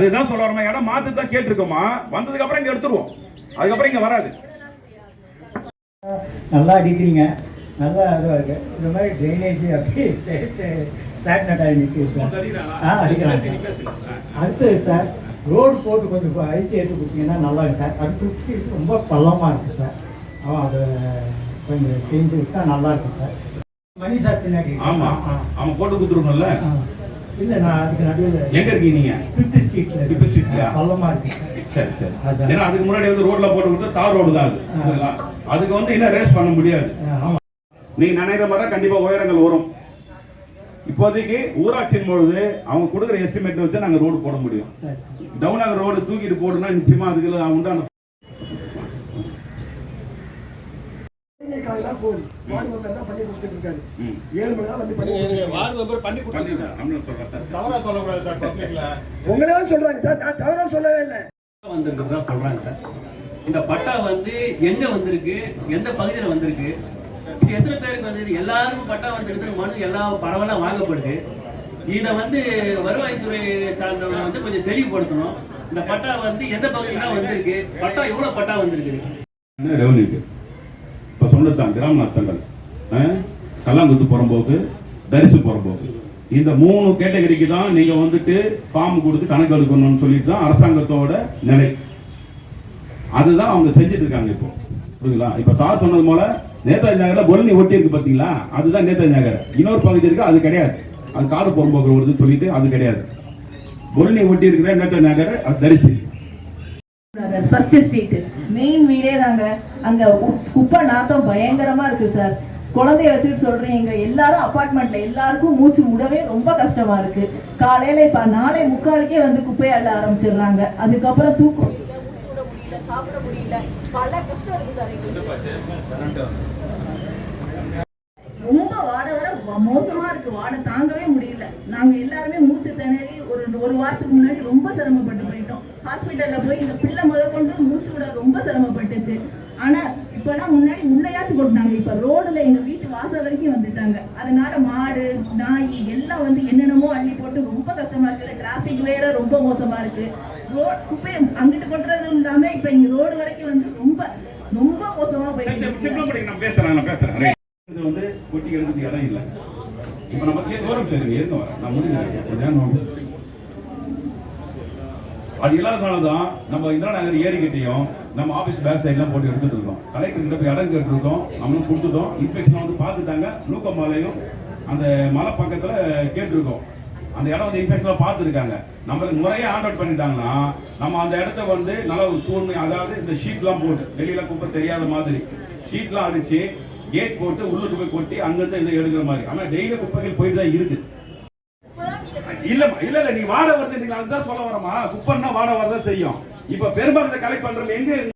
அதுதான் சொல்ல வரமா, இடம் மாத்து தான் கேட்டிருக்கோமா, வந்ததுக்கு அப்புறம் இங்க எடுத்துருவோம், அதுக்கப்புறம் இங்க வராது. நல்லா அடிக்கிறீங்க, நல்லா இதுவாக இருக்கு. இந்த மாதிரி ட்ரைனேஜ் அப்படியே ஸ்டாக்னட் ஆகி நிற்குது சார். அடிக்கலாம். அடுத்தது சார், ரோடு போட்டு கொஞ்சம் அழிச்சு ஏற்றி கொடுத்தீங்கன்னா நல்லா இருக்கு சார். அது 50 ரொம்ப பள்ளமாக இருக்குது சார். அது கொஞ்சம் செஞ்சு விட்டா நல்லா இருக்கு சார். மணி சார் பின்னாடி. ஆமாம், அவன் போட்டு கொடுத்துருக்கோம்ல. இல்லை, நான் அதுக்கு நடுவில். எங்கே இருக்கீங்க நீங்கள்? 5th ஸ்ட்ரீட்டில். 5th ஸ்ட்ரீட்லையா? பள்ளமாக இருக்கு. சரி சரி. ஏன்னா அதுக்கு முன்னாடி வந்து ரோட்டில் போட்டு கொடுத்தா தார் ரோடு தான் அது. அதுக்கு வந்து இன்னும் ரேஸ் பண்ண முடியாது. நீங்க நினைக்கிற மாதிரி கண்டிப்பாக உயரங்கள் வரும். இப்போதைக்கு ஊராட்சியின் பொழுது அவங்க கொடுக்குற எஸ்டிமேட் வச்சு நாங்கள் ரோடு போட முடியும். டவுனாக ரோடு தூக்கிட்டு போடுனா நிச்சயமா அதுக்கு உண்டான இந்த பட்டா வந்து எங்க வந்திருக்கு, எந்த பகுதியில் வந்திருக்கு, இது எத்தனை பேருக்கு வந்தது, எல்லாருக்கும் பட்டா வந்திருக்கு, மனு எல்லாம் பரவலா வாங்கப்படுது. இதை வந்து வருவாய்த்துறை சார்ந்தவங்க வந்து கொஞ்சம் தெளிவுபடுத்தணும். இந்த பட்டா வந்து எந்த பகுதியில் வந்திருக்கு, பட்டா எவ்வளவு பட்டா வந்திருக்கு. ரெவன்யூக்கு இப்போ சொன்னதான் கிராம நத்தங்கள், கல்லாங்குத்து புறம்போக்கு, தரிசு புறம்போக்கு, இந்த 3 கேட்டகரிக்கு தான் நீங்க வந்துட்டு ஃபார்ம் கொடுத்து கணக்கு எடுக்கணும்னு சொல்லிட்டு தான் அரசாங்கத்தோட நிலை. அதுதான் அவங்க செஞ்சுட்டு இருக்காங்க இப்போ. புரியுங்களா? இப்ப சார் சொன்னது போல நேதாஜி நகர்ல பொருளி ஒட்டி இருக்கு பாத்தீங்களா, அதுதான் நேதாஜி நகர். இன்னொரு பகுதி இருக்கு, அது கிடையாது. அது காடு புறம்போக்கு வருதுன்னு சொல்லிட்டு அது கிடையாது. பொருளி ஒட்டி இருக்கிற நேதாஜி நகர், அது தரிசி. ஃபர்ஸ்ட் ஸ்ட்ரீட் மெயின் வீடே தாங்க. அங்க குப்பை நாத்தம் பயங்கரமா இருக்கு சார். குழந்தைய வச்சுட்டு சொல்றேன், எங்க எல்லாரும் அபார்ட்மெண்ட்ல எல்லாருக்கும் மூச்சு விடவே ரொம்ப கஷ்டமா இருக்கு. காலையில இப்ப 4:45 வந்து குப்பையை அள்ள ஆரம்பிச்சிடுறாங்க. அதுக்கப்புறம் தூக்கம் சாப்பிட முடியல, பல கஷ்டம் இருக்கு சார் எங்களுக்கு. ரொம்ப வாடை வர மோசமா இருக்கு, வாடை தாங்கவே முடியல. நாங்க எல்லாருமே மூச்சு திணறி ஒரு வாரத்துக்கு முன்னாடி ரொம்ப சிரமப்பட்டு போயிட்டோம். ஹாஸ்பிட்டல்ல போய் இந்த பிள்ளை முதற்கொண்டு மூச்சு விட ரொம்ப சிரமப்பட்டுச்சு. ஆனா இப்பெல்லாம் முன்னாடி உள்ளையாச்சும் கொண்டாங்க, இப்ப ரோடுல எங்க வீட்டு வாசல் வரைக்கும் வந்துட்டாங்க. அதனால மாடு நாய் எல்லாம் வந்து என்னென்னமோ அள்ளி போட்டு ரொம்ப கஷ்டமா இருக்கு. டிராபிக் வேற ரொம்ப மோசமா இருக்கு. ரோடு குப்பை அங்கிட்டு கொட்டுறதும் இல்லாம இப்ப இங்க ரோடு வரைக்கும் வந்து ரொம்ப ரொம்ப மோசமா போயிட்டு. நான் பேசுறேன் இது வந்து கொட்டி எடுக்கிறதுக்கு இடம் இல்லை. இப்ப நம்ம தூரம் சரிங்க இருந்து வரேன், நான் முடிஞ்சேன். அது இல்லாதனாலதான் நம்ம இந்திரா நகர் ஏரிக்கிட்டையும் நம்ம ஆபீஸ் பேக் சைட்லாம் போட்டு எடுத்துட்டு இருக்கோம். கலெக்டர் கிட்ட போய் இடம் கேட்டுருக்கோம், நம்மளும் கொடுத்துட்டோம். இன்ஸ்பெக்ஷன் வந்து பார்த்துட்டாங்க. நூக்கமலையும் அந்த மலை பக்கத்துல கேட்டிருக்கோம். அந்த இடம் வந்து இன்ஸ்பெக்ஷன்ல பார்த்துருக்காங்க. நம்மளுக்கு முறையே ஆன் அவுட் பண்ணிட்டாங்கன்னா நம்ம அந்த இடத்த வந்து நல்ல ஒரு தூய்மை, அதாவது இந்த ஷீட்லாம் போட்டு வெளியில குப்பை தெரியாத மாதிரி ஷீட்லாம் அடிச்சு கேட் போட்டு உள்ளுக்கு போய் கொட்டி அங்கிருந்து இதை எடுக்கிற மாதிரி. ஆனா டெய்லி குப்பைகள் போயிட்டு தான் இருக்கு. இல்ல இல்ல இல்ல, நீ வாடகை வருது, நீங்க அதுதான் சொல்ல வரமா, குப்பைன்னா வாடகை வரதான் செய்யும். இப்ப பெரும்பாலும் கலெக்ட் பண்றது எங்க